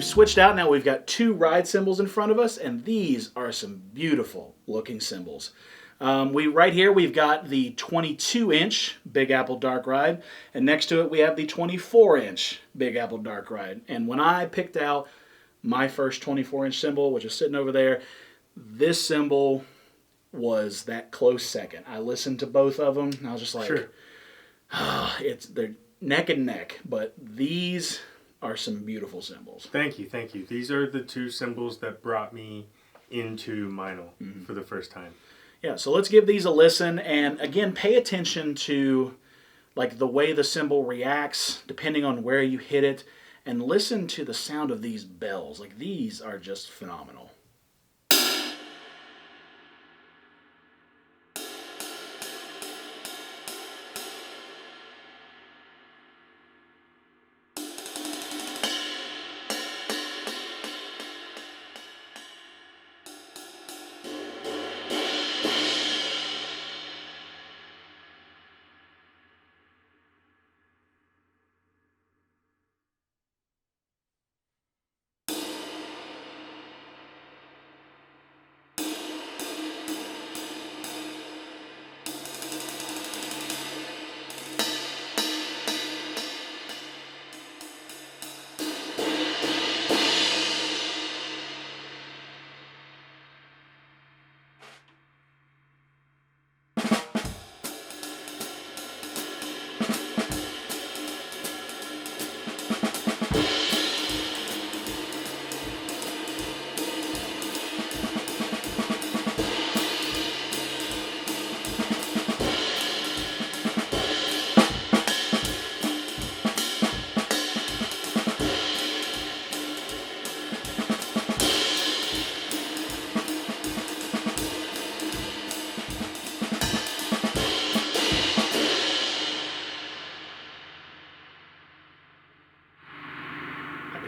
switched out. Now we've got two ride cymbals in front of us, and these are some beautiful looking cymbals. Right here we've got the 22-inch Big Apple Dark Ride, and next to it we have the 24-inch Big Apple Dark Ride. And when I picked out my first 24-inch cymbal, which is sitting over there, this cymbal was that close second. I listened to both of them, and I was just like, sure. They're neck and neck, but these are some beautiful cymbals. Thank you. These are the two cymbals that brought me into Meinl for the first time. Yeah, so let's give these a listen, and again, pay attention to like the way the cymbal reacts depending on where you hit it, and listen to the sound of these bells. Like, these are just phenomenal.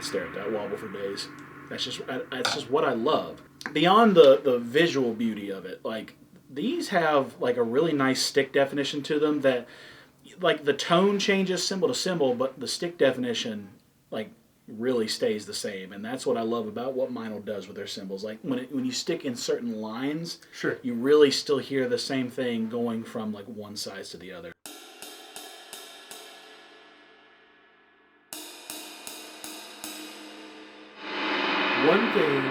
Stare at that wobble for days. That's just what I love. Beyond the visual beauty of it, like, these have like a really nice stick definition to them that, like, the tone changes cymbal to cymbal, but the stick definition like really stays the same. And that's what I love about what Meinl does with their cymbals. Like, when you stick in certain lines, sure, you really still hear the same thing going from like one size to the other. One thing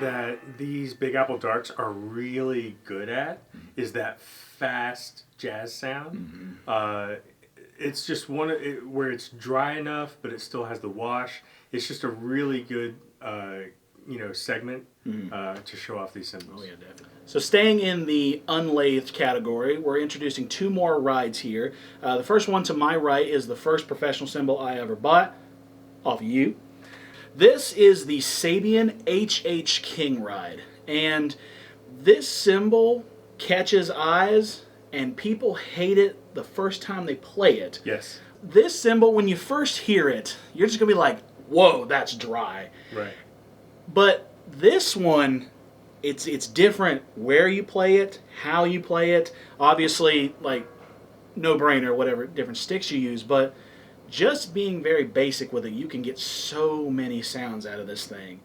that these Big Apple Darks are really good at is that fast jazz sound. It's just where it's dry enough, but it still has the wash. It's just a really good, segment to show off these cymbals. Oh yeah, definitely. So staying in the unlathed category, we're introducing two more rides here. The first one to my right is the first professional cymbal I ever bought off of you. This is the Sabian HH King Ride, and this cymbal catches eyes, and people hate it the first time they play it. Yes. This cymbal, when you first hear it, you're just going to be like, whoa, that's dry. Right. But this one, it's different where you play it, how you play it. Obviously, like, no-brainer, whatever different sticks you use, but just being very basic with it, you can get so many sounds out of this thing.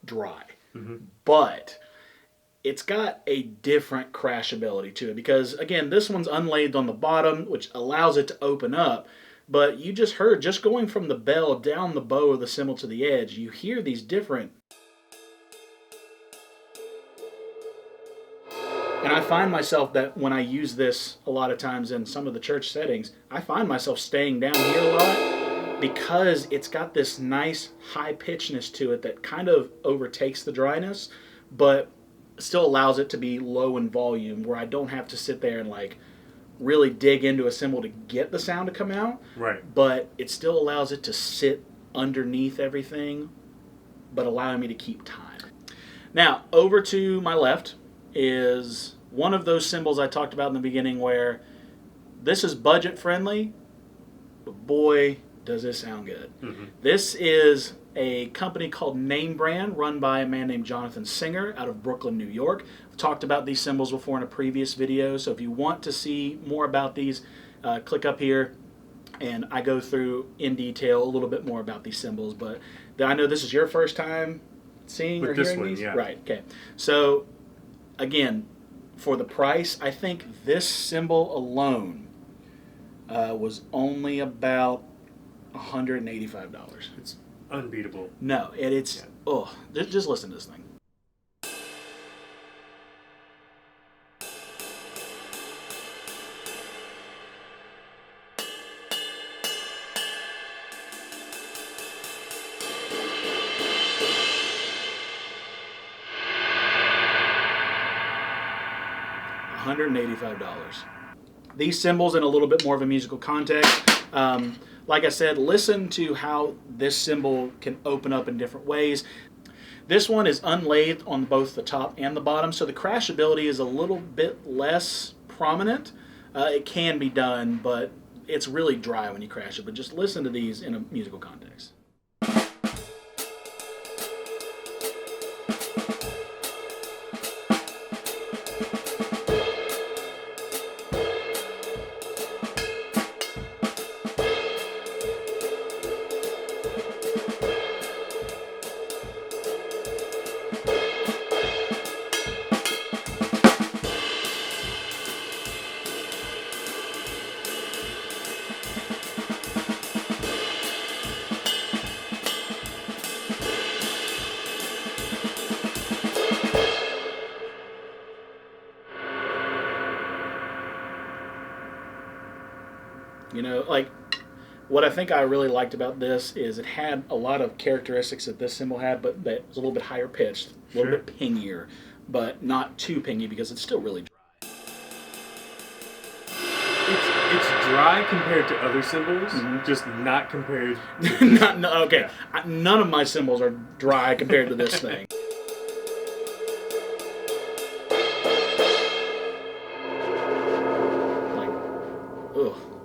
Dry. But it's got a different crashability to it because, again, this one's unlathed on the bottom, which allows it to open up. But you just heard, just going from the bell down the bow of the cymbal to the edge, you hear these different. And I find myself that when I use this a lot of times in some of the church settings, I find myself staying down here a lot because it's got this nice high pitchness to it that kind of overtakes the dryness, but still allows it to be low in volume where I don't have to sit there and like really dig into a cymbal to get the sound to come out. Right. But it still allows it to sit underneath everything, but allowing me to keep time. Now, over to my left is one of those cymbals I talked about in the beginning where this is budget friendly, but boy, does this sound good. This is a company called Name Brand, run by a man named Jonathan Singer out of Brooklyn, New York. I've talked about these cymbals before in a previous video, so if you want to see more about these, click up here, and I go through in detail a little bit more about these cymbals. But I know this is your first time seeing or hearing these? Yeah. Right, okay. So, again, for the price, I think this cymbal alone was only about $185. It's unbeatable. No, it's just listen to this thing. $185. These cymbals in a little bit more of a musical context. Like I said, listen to how this cymbal can open up in different ways. This one is unlathed on both the top and the bottom, so the crashability is a little bit less prominent. It can be done, but it's really dry when you crash it. But just listen to these in a musical context. You know, like, what I think I really liked about this is it had a lot of characteristics that this cymbal had, but that was a little bit higher pitched, a little bit pingier, but not too pingy because it's still really dry. It's dry compared to other cymbals, just not compared to Okay, yeah. None of my cymbals are dry compared to this thing.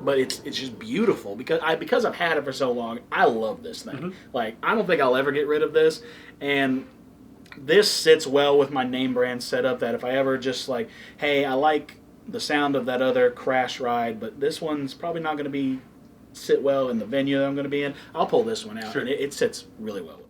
But it's just beautiful because I've had it for so long. I love this thing. Like, I don't think I'll ever get rid of this, and this sits well with my Name Brand setup. That if I ever just like, hey, I like the sound of that other crash ride, but this one's probably not going to sit well in the venue that I'm going to be in, I'll pull this one out, and it sits really well.